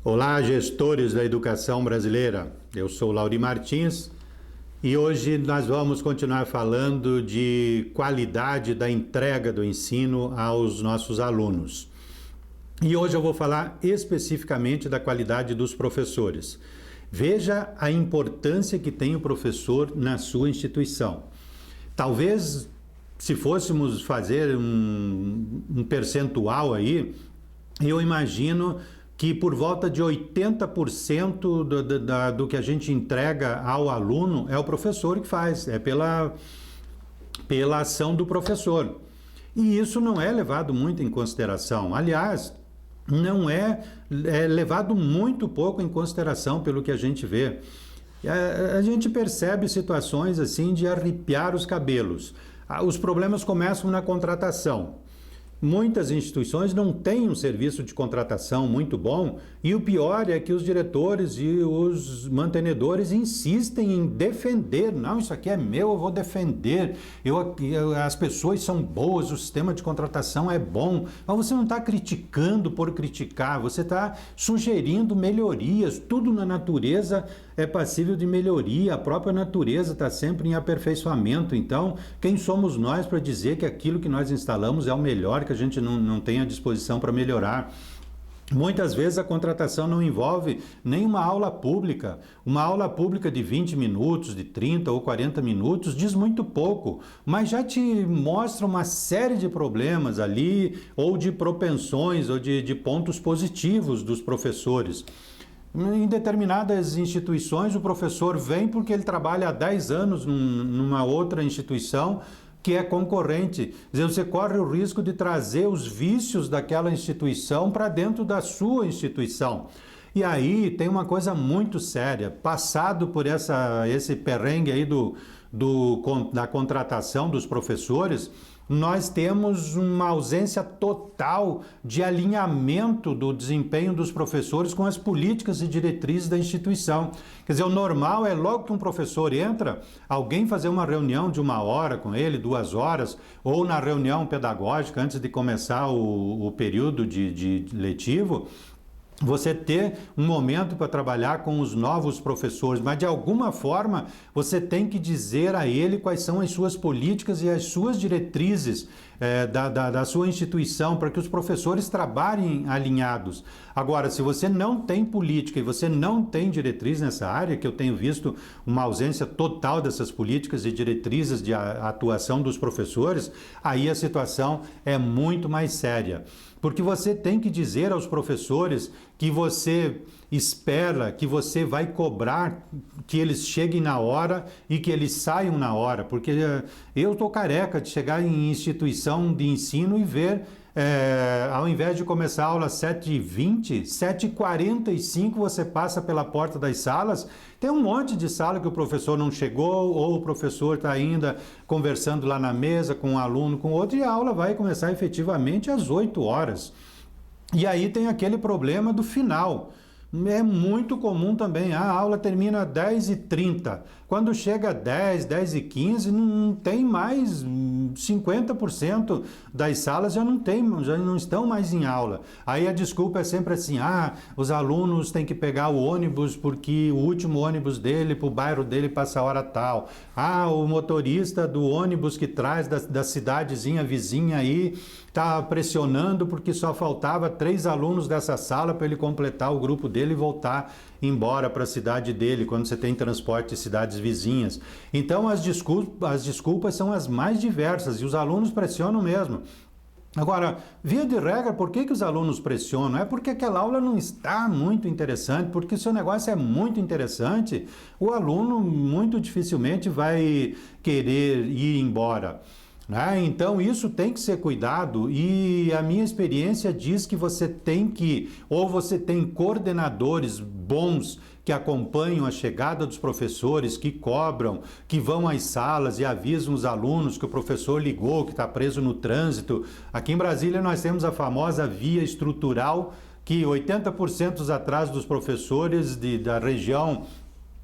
Olá, gestores da educação brasileira. Eu sou Lauri Martins e hoje nós vamos continuar falando de qualidade da entrega do ensino aos nossos alunos. E hoje eu vou falar especificamente da qualidade dos professores. Veja a importância que tem o professor na sua instituição. Talvez, se fôssemos fazer um percentual aí, eu imagino que por volta de 80% do que a gente entrega ao aluno é o professor que faz, é pela ação do professor. E isso não é levado muito em consideração. Aliás, não é levado muito pouco em consideração pelo que a gente vê. A gente percebe situações assim de arrepiar os cabelos. Os problemas começam na contratação. Muitas instituições não têm um serviço de contratação muito bom e o pior é que os diretores e os mantenedores insistem em defender. Não, isso aqui é meu, eu vou defender. As pessoas são boas, o sistema de contratação é bom. Mas você não está criticando por criticar, você está sugerindo melhorias. Tudo na natureza é passível de melhoria, a própria natureza está sempre em aperfeiçoamento. Então, quem somos nós para dizer que aquilo que nós instalamos é o melhor, que a gente não tem a disposição para melhorar? Muitas vezes a contratação não envolve nem uma aula pública. Uma aula pública de 20 minutos, de 30 ou 40 minutos, diz muito pouco, mas já te mostra uma série de problemas ali, ou de propensões, ou de pontos positivos dos professores. Em determinadas instituições, o professor vem porque ele trabalha há 10 anos numa outra instituição que é concorrente. Quer dizer, você corre o risco de trazer os vícios daquela instituição para dentro da sua instituição. E aí tem uma coisa muito séria. Passado por esse perrengue aí da contratação dos professores, nós temos uma ausência total de alinhamento do desempenho dos professores com as políticas e diretrizes da instituição. Quer dizer, o normal é logo que um professor entra, alguém fazer uma reunião de 1 hora com ele, 2 horas, ou na reunião pedagógica antes de começar o período de letivo, você ter um momento para trabalhar com os novos professores, mas de alguma forma você tem que dizer a ele quais são as suas políticas e as suas diretrizes da sua instituição, para que os professores trabalhem alinhados. Agora, se você não tem política e você não tem diretriz nessa área, que eu tenho visto uma ausência total dessas políticas e diretrizes de atuação dos professores, aí a situação é muito mais séria. Porque você tem que dizer aos professores que você espera, que você vai cobrar que eles cheguem na hora e que eles saiam na hora. Porque eu estou careca de chegar em instituição de ensino e ver, ao invés de começar a aula às 7h20, 7h45 você passa pela porta das salas. Tem um monte de sala que o professor não chegou, ou o professor está ainda conversando lá na mesa com um aluno, com outro, e a aula vai começar efetivamente às 8 horas. E aí tem aquele problema do final. É muito comum também, a aula termina às 10h30. Quando chega a 10, 10h15, não tem mais 50% das salas já não estão mais em aula. Aí a desculpa é sempre assim, os alunos têm que pegar o ônibus porque o último ônibus dele para o bairro dele passa a hora tal. O motorista do ônibus que traz da cidadezinha vizinha aí está pressionando porque só faltava 3 alunos dessa sala para ele completar o grupo dele e voltar embora para a cidade dele, quando você tem transporte de cidades vizinhas. Então as desculpas são as mais diversas e os alunos pressionam mesmo. Agora, via de regra, por que os alunos pressionam? É porque aquela aula não está muito interessante, porque se o negócio é muito interessante, o aluno muito dificilmente vai querer ir embora. Então isso tem que ser cuidado, e a minha experiência diz que você tem você tem coordenadores bons que acompanham a chegada dos professores, que cobram, que vão às salas e avisam os alunos que o professor ligou, que está preso no trânsito. Aqui em Brasília nós temos a famosa via estrutural, que 80% dos atrasos dos professores da região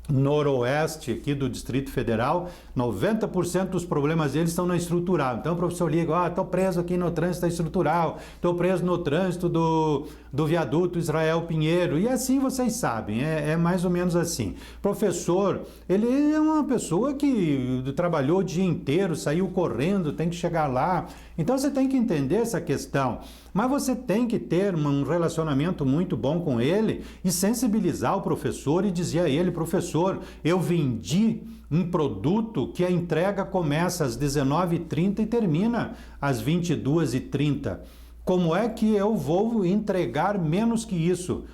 noroeste aqui do Distrito Federal, 90% dos problemas deles estão na estrutural. Então o professor liga, estou preso aqui no trânsito da estrutural, estou preso no trânsito do viaduto Israel Pinheiro, e assim vocês sabem, é mais ou menos assim. Professor, ele é uma pessoa que trabalhou o dia inteiro, saiu correndo, tem que chegar lá, então você tem que entender essa questão, mas você tem que ter um relacionamento muito bom com ele e sensibilizar o professor e dizer a ele, professor, eu vendi um produto que a entrega começa às 19h30 e termina às 22h30. Como é que eu vou entregar menos que isso?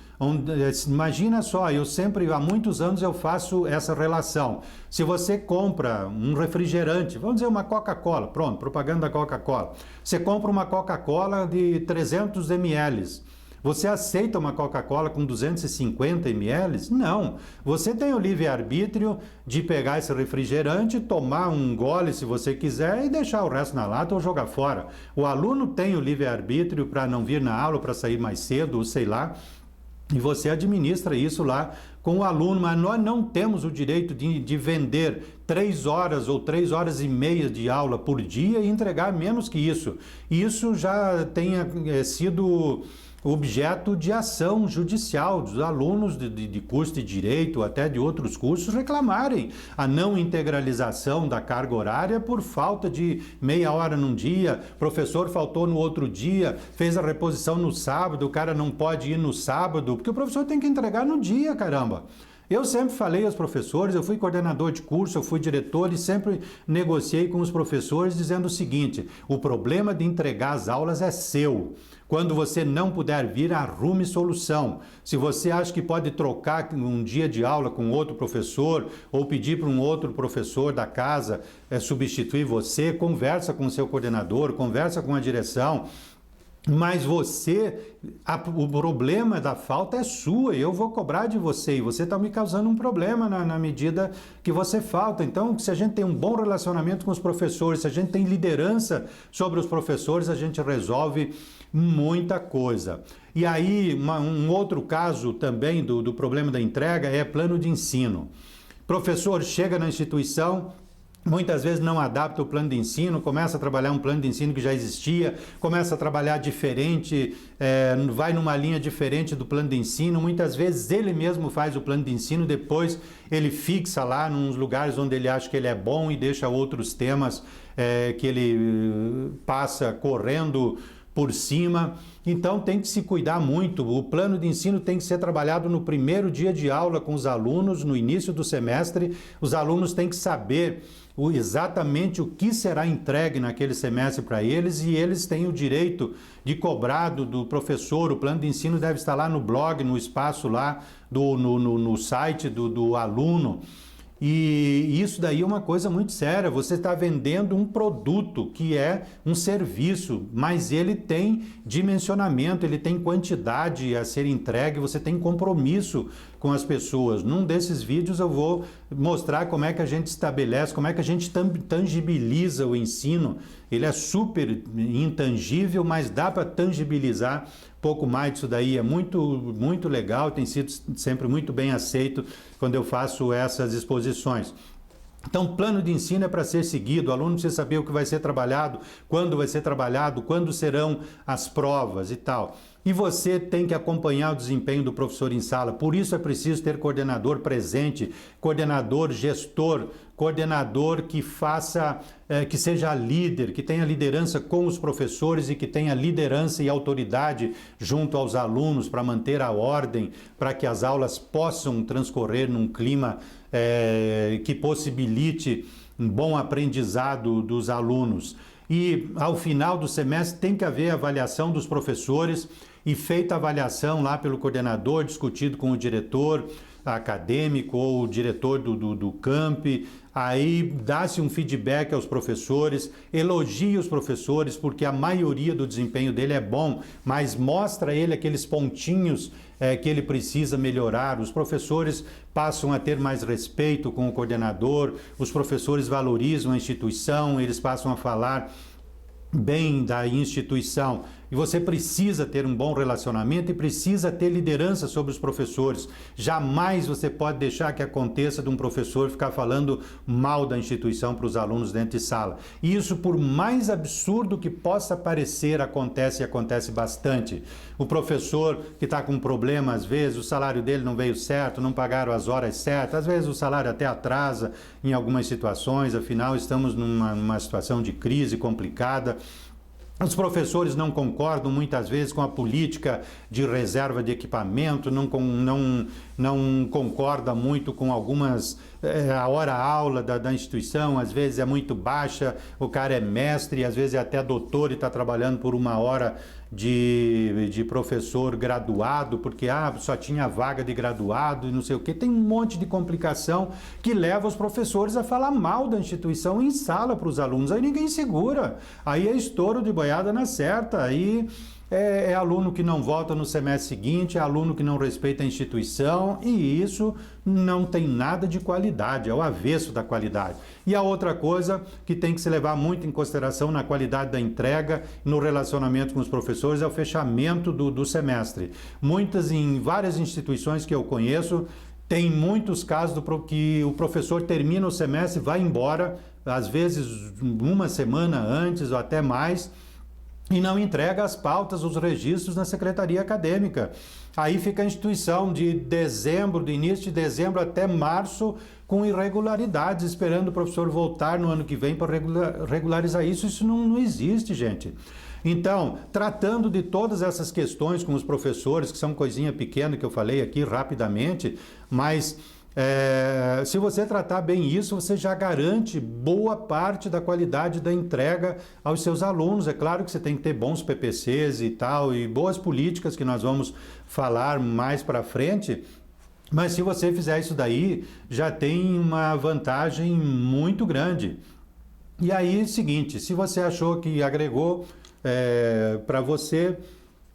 Imagina só, há muitos anos eu faço essa relação. Se você compra um refrigerante, vamos dizer uma Coca-Cola, pronto, propaganda da Coca-Cola. Você compra uma Coca-Cola de 300 ml. Você aceita uma Coca-Cola com 250 ml? Não. Você tem o livre-arbítrio de pegar esse refrigerante, tomar um gole se você quiser e deixar o resto na lata ou jogar fora. O aluno tem o livre-arbítrio para não vir na aula, para sair mais cedo, ou sei lá, e você administra isso lá com o aluno, mas nós não temos o direito de vender 3 horas ou 3 horas e meia de aula por dia e entregar menos que isso. Isso já tenha sido objeto de ação judicial dos alunos de curso de Direito, até de outros cursos, reclamarem a não integralização da carga horária por falta de meia hora num dia, professor faltou no outro dia, fez a reposição no sábado, o cara não pode ir no sábado, porque o professor tem que entregar no dia, caramba. Eu sempre falei aos professores, eu fui coordenador de curso, eu fui diretor e sempre negociei com os professores dizendo o seguinte, o problema de entregar as aulas é seu. Quando você não puder vir, arrume solução. Se você acha que pode trocar um dia de aula com outro professor ou pedir para um outro professor da casa substituir você, conversa com o seu coordenador, conversa com a direção. Mas o problema da falta é sua, eu vou cobrar de você e você está me causando um problema na medida que você falta. Então, se a gente tem um bom relacionamento com os professores, se a gente tem liderança sobre os professores, a gente resolve muita coisa. E aí, um outro caso também do problema da entrega é plano de ensino. Professor chega na instituição, muitas vezes não adapta o plano de ensino, começa a trabalhar um plano de ensino que já existia, começa a trabalhar diferente, vai numa linha diferente do plano de ensino, muitas vezes ele mesmo faz o plano de ensino, depois ele fixa lá nos lugares onde ele acha que ele é bom e deixa outros temas que ele passa correndo por cima. Então tem que se cuidar muito. O plano de ensino tem que ser trabalhado no primeiro dia de aula com os alunos, no início do semestre. Os alunos têm que saber exatamente o que será entregue naquele semestre para eles e eles têm o direito de cobrar do professor. O plano de ensino deve estar lá no blog, no espaço lá, no site do aluno. E isso daí é uma coisa muito séria, você está vendendo um produto que é um serviço, mas ele tem dimensionamento, ele tem quantidade a ser entregue, você tem compromisso com as pessoas. Num desses vídeos eu vou mostrar como é que a gente estabelece, como é que a gente tangibiliza o ensino. Ele é super intangível, mas dá para tangibilizar pouco mais disso daí. É muito legal, tem sido sempre muito bem aceito quando eu faço essas exposições. Então, plano de ensino é para ser seguido, o aluno precisa saber o que vai ser trabalhado, quando vai ser trabalhado, quando serão as provas e tal. E você tem que acompanhar o desempenho do professor em sala, por isso é preciso ter coordenador presente, coordenador gestor, coordenador que que seja líder, que tenha liderança com os professores e que tenha liderança e autoridade junto aos alunos para manter a ordem, para que as aulas possam transcorrer num clima que possibilite um bom aprendizado dos alunos. E ao final do semestre tem que haver avaliação dos professores e feita a avaliação lá pelo coordenador, discutido com o diretor acadêmico ou o diretor do campi, aí dá-se um feedback aos professores, elogia os professores, porque a maioria do desempenho dele é bom, mas mostra a ele aqueles pontinhos que ele precisa melhorar. Os professores passam a ter mais respeito com o coordenador, os professores valorizam a instituição, eles passam a falar bem da instituição. e você precisa ter um bom relacionamento e precisa ter liderança sobre os professores. Jamais você pode deixar que aconteça de um professor ficar falando mal da instituição para os alunos dentro de sala. E isso, por mais absurdo que possa parecer, acontece e acontece bastante. O professor que está com problema, às vezes, o salário dele não veio certo, não pagaram as horas certas, às vezes o salário até atrasa em algumas situações, afinal estamos numa situação de crise complicada. Os professores não concordam muitas vezes com a política de reserva de equipamento, não concorda muito com algumas... a hora-aula da instituição, às vezes é muito baixa, o cara é mestre, às vezes é até doutor e está trabalhando por uma hora de professor graduado, porque só tinha vaga de graduado e não sei o quê. Tem um monte de complicação que leva os professores a falar mal da instituição em sala para os alunos. Aí ninguém segura, aí é estouro de boiada na certa, aí é aluno que não volta no semestre seguinte, é aluno que não respeita a instituição, e isso não tem nada de qualidade, é o avesso da qualidade. E a outra coisa que tem que se levar muito em consideração na qualidade da entrega, no relacionamento com os professores, é o fechamento do semestre. Em várias instituições que eu conheço, tem muitos casos que o professor termina o semestre e vai embora, às vezes uma semana antes ou até mais, e não entrega as pautas, os registros na secretaria acadêmica. Aí fica a instituição de início de dezembro até março, com irregularidades, esperando o professor voltar no ano que vem para regularizar isso. Isso não existe, gente. Então, tratando de todas essas questões com os professores, que são coisinha pequena que eu falei aqui rapidamente, mas... se você tratar bem isso, você já garante boa parte da qualidade da entrega aos seus alunos. É claro que você tem que ter bons PPCs e tal, e boas políticas que nós vamos falar mais para frente, mas se você fizer isso daí, já tem uma vantagem muito grande. E aí, é o seguinte, se você achou que agregou para você,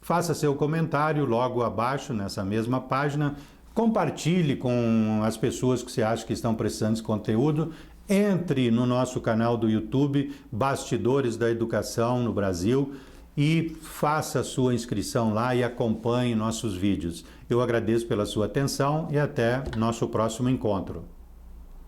faça seu comentário logo abaixo nessa mesma página. Compartilhe com as pessoas que você acha que estão precisando desse conteúdo. Entre no nosso canal do YouTube, Bastidores da Educação no Brasil, e faça a sua inscrição lá e acompanhe nossos vídeos. Eu agradeço pela sua atenção e até nosso próximo encontro.